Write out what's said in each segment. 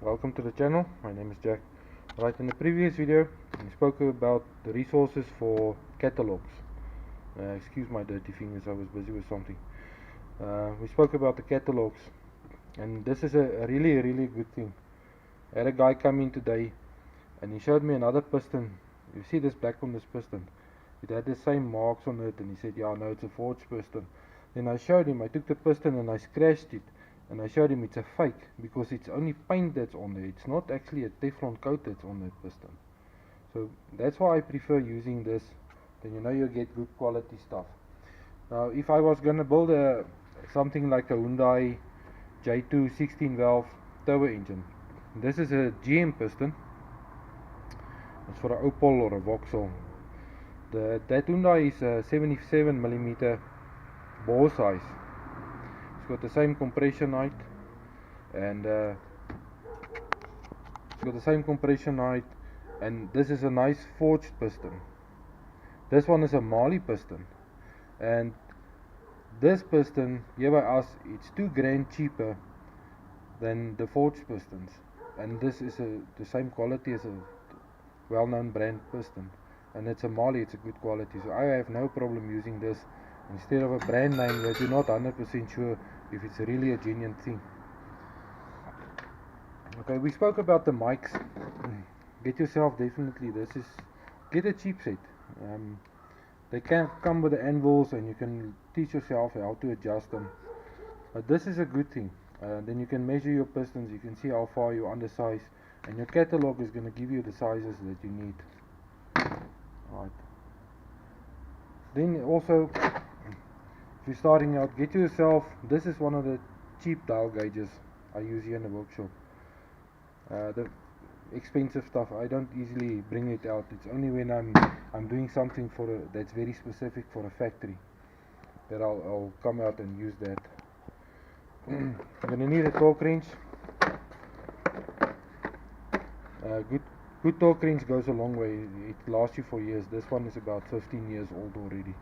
Welcome to the channel. My name is Jack. Right, in the previous video we spoke about the resources for catalogs. Excuse my dirty fingers, I was busy with something. We spoke about the catalogs, and this is a really good thing. I had a guy come in today and he showed me another piston. You see this black on this piston? It had the same marks on it, and he said, yeah, no, it's a forged piston. Then I showed him, I took the piston and I scratched it, and I showed him it's a fake, because it's only paint that's on there. It's not actually a Teflon coat that's on that piston. So that's why I prefer using this. Then you get good quality stuff. Now if I was gonna build something like a Hyundai J2 16 valve turbo engine, this is a GM piston. It's for an Opel or a Vauxhall. That Hyundai is a 77mm bore size. It's got the same compression height, and this is a nice forged piston. This one is a Marley piston, and this piston here by us, it's $2 cheaper than the forged pistons, and this is the same quality as a well-known brand piston, and it's a Marley. It's a good quality, so I have no problem using this instead of a brand name that you're not 100% sure if it's really a genuine thing. Okay, we spoke about the mics. Get yourself get a cheap set. They can come with the anvils, and you can teach yourself how to adjust them, but this is a good thing. Then you can measure your pistons, you can see how far you're undersized, and your catalog is going to give you the sizes that you need. Right. Then also, if you're starting out, get yourself, this is one of the cheap dial gauges I use here in the workshop. The expensive stuff, I don't easily bring it out. It's only when I'm doing something that's very specific for a factory that I'll come out and use that. You're gonna need a torque wrench. Good torque wrench goes a long way. It lasts you for years. This one is about 15 years old already.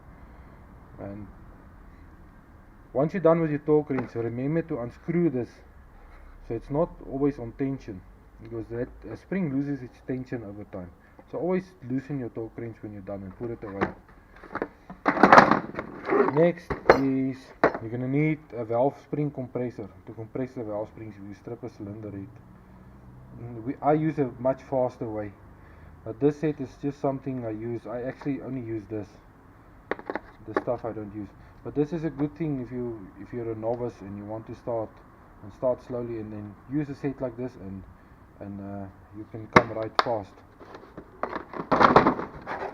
And once you're done with your torque wrench, remember to unscrew this so it's not always on tension, because that spring loses its tension over time. So always loosen your torque wrench when you're done and put it away. Next is, you're going to need a valve spring compressor to compress the valve springs if you strip a cylinder head. I use a much faster way, but this set is just something I use. I actually only use this. The stuff I don't use, but this is a good thing if you're a novice and you want to start slowly, and then use a set like this, and you can come right fast.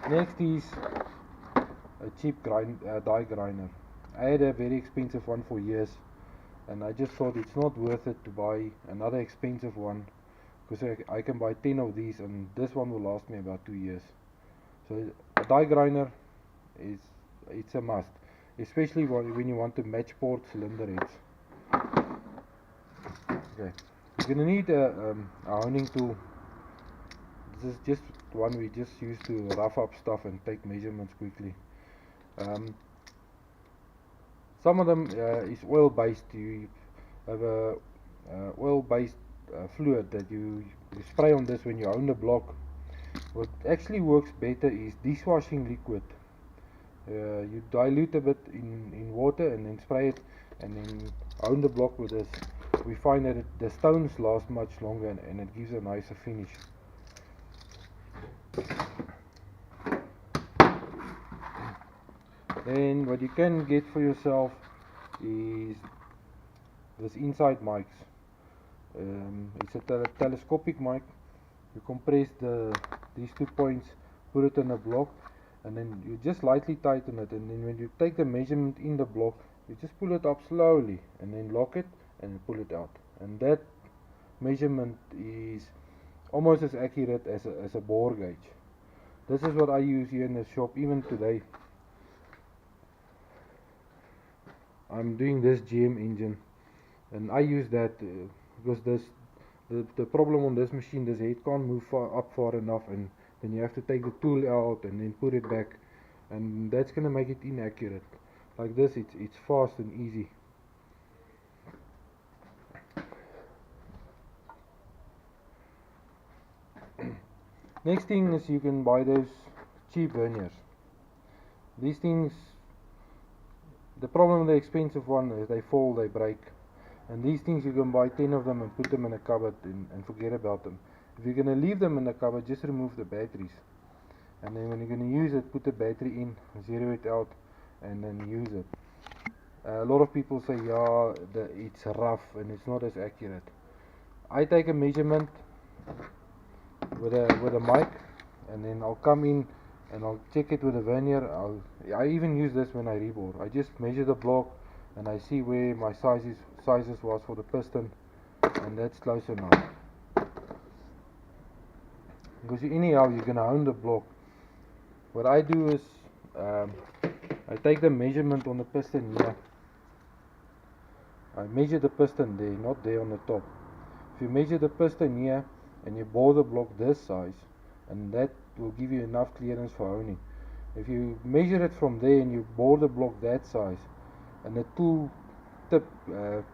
Next is a cheap die grinder. I had a very expensive one for years, and I just thought it's not worth it to buy another expensive one, because I can buy 10 of these, and this one will last me about 2 years. So a die grinder it's a must, especially when you want to match port cylinder heads. Okay, you're gonna need a honing tool. This is just one we just use to rough up stuff and take measurements quickly. Some of them is oil based. You have a oil based fluid that you spray on this when you own the block. What actually works better is dishwashing liquid. You dilute a bit in water and then spray it, and then own the block with this. We find that the stones last much longer, and it gives a nicer finish. Then what you can get for yourself is this inside mics. It's a telescopic mic. You compress these 2 points, put it in a block, and then you just lightly tighten it, and then when you take the measurement in the block, you just pull it up slowly and then lock it and pull it out, and that measurement is almost as accurate as a bore gauge. This is what I use here in the shop. Even today I'm doing this GM engine, and I use that because the problem on this machine, this head can't move far enough, and then you have to take the tool out and then put it back, and that's gonna make it inaccurate. Like this, it's fast and easy. Next thing is you can buy those cheap verniers. These things, the problem with the expensive one is they fall, they break. And these things you can buy 10 of them and put them in a cupboard and forget about them. If you're going to leave them in the cupboard, just remove the batteries. And then when you're going to use it, put the battery in, zero it out, and then use it. A lot of people say, yeah, it's rough and it's not as accurate. I take a measurement with a mic, and then I'll come in and I'll check it with a vernier. I even use this when I rebore. I just measure the block and I see where my sizes was for the piston, and that's close enough. Because anyhow you're gonna own the block. What I do is I take the measurement on the piston here. I measure the piston there, not there on the top. If you measure the piston here and you bore the block this size, and that will give you enough clearance for honing. If you measure it from there and you bore the block that size and the tool tip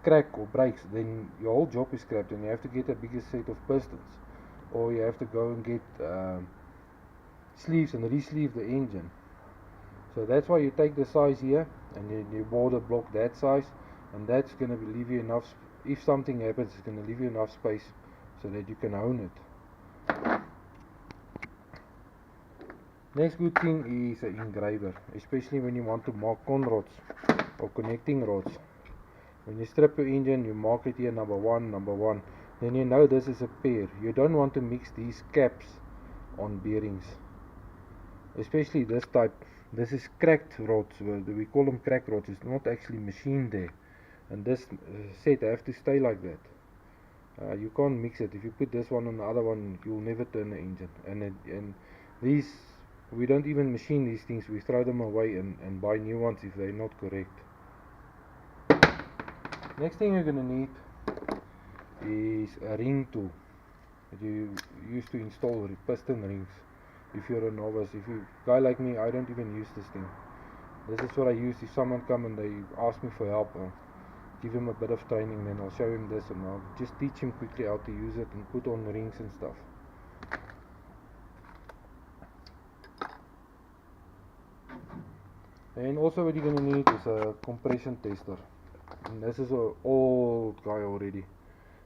crack or breaks, then your whole job is scrapped and you have to get a bigger set of pistons, or you have to go and get sleeves and re-sleeve the engine. So that's why you take the size here and you bore the block that size, and that's going to leave you enough, if something happens, it's going to leave you enough space so that you can hone it. Next good thing is an engraver, especially when you want to mark con rods or connecting rods. When you strip your engine, you mark it here number 1, then you know this is a pair. You don't want to mix these caps on bearings, especially this type. This is cracked rods, we call them crack rods. It's not actually machined there, and this set have to stay like that. You can't mix it. If you put this one on the other one, you'll never turn the engine. And these, we don't even machine these things. We throw them away and buy new ones if they're not correct. Next thing you're gonna need is a ring tool that you use to install piston rings. If you're a novice, if you guy like me, I don't even use this thing. This is what I use if someone come and they ask me for help. I'll give him a bit of training, then I'll show him this and I'll just teach him quickly how to use it and put on rings and stuff. And also what you're going to need is a compression tester. And this is an old guy already,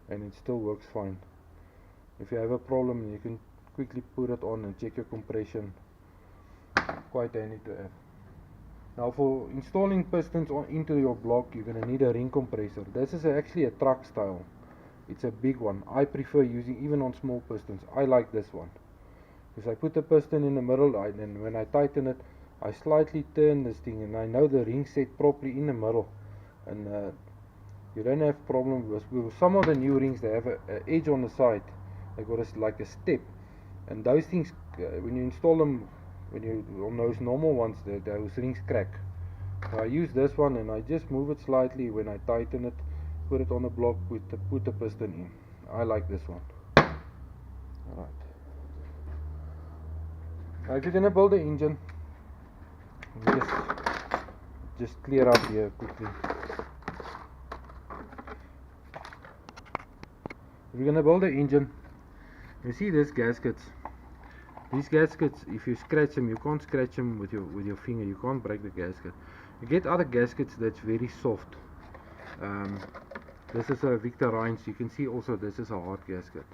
and it still works fine. If you have a problem, you can quickly put it on and check your compression. Quite handy to have. Now for installing pistons into your block, you're going to need a ring compressor. This is actually a truck style. It's a big one. I prefer using even on small pistons. I like this one, because I put the piston in the middle, and when I tighten it, I slightly turn this thing and I know the ring set properly in the middle, and you don't have problem with some of the new rings. They have an edge on the side. They got like a step, and those things when you install them, when you on those normal ones, those rings crack. So I use this one and I just move it slightly when I tighten it, put it on the block, put the piston in. I like this one. Alright. Now if you're gonna build the engine, just clear up here quickly. If you're gonna build the engine, you see these gaskets. These gaskets, if you scratch them, you can't scratch them with your finger. You can't break the gasket. You get other gaskets that's very soft. This is a Victor Reinz. You can see also this is a hard gasket.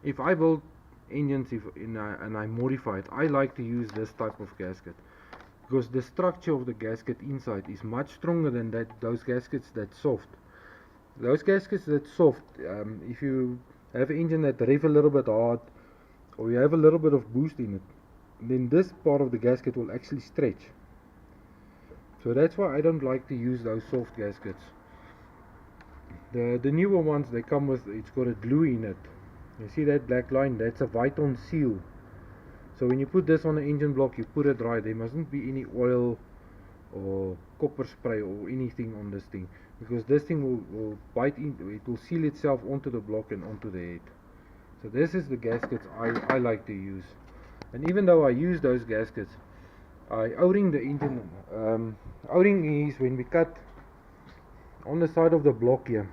If I build engines and I modify it, I like to use this type of gasket, because the structure of the gasket inside is much stronger than those gaskets that's soft. Those gaskets that's soft, if you have an engine that rev a little bit hard, or you have a little bit of boost in it, then this part of the gasket will actually stretch. So that's why I don't like to use those soft gaskets. The newer ones, they come with, it's got a glue in it. You see that black line? That's a Viton seal. So when you put this on the engine block, you put it right. There mustn't be any oil or copper spray or anything on this thing, because this thing will bite in, it will seal itself onto the block and onto the head. So this is the gaskets I like to use. And even though I use those gaskets, I O-ring the engine. O-ring is when we cut on the side of the block here.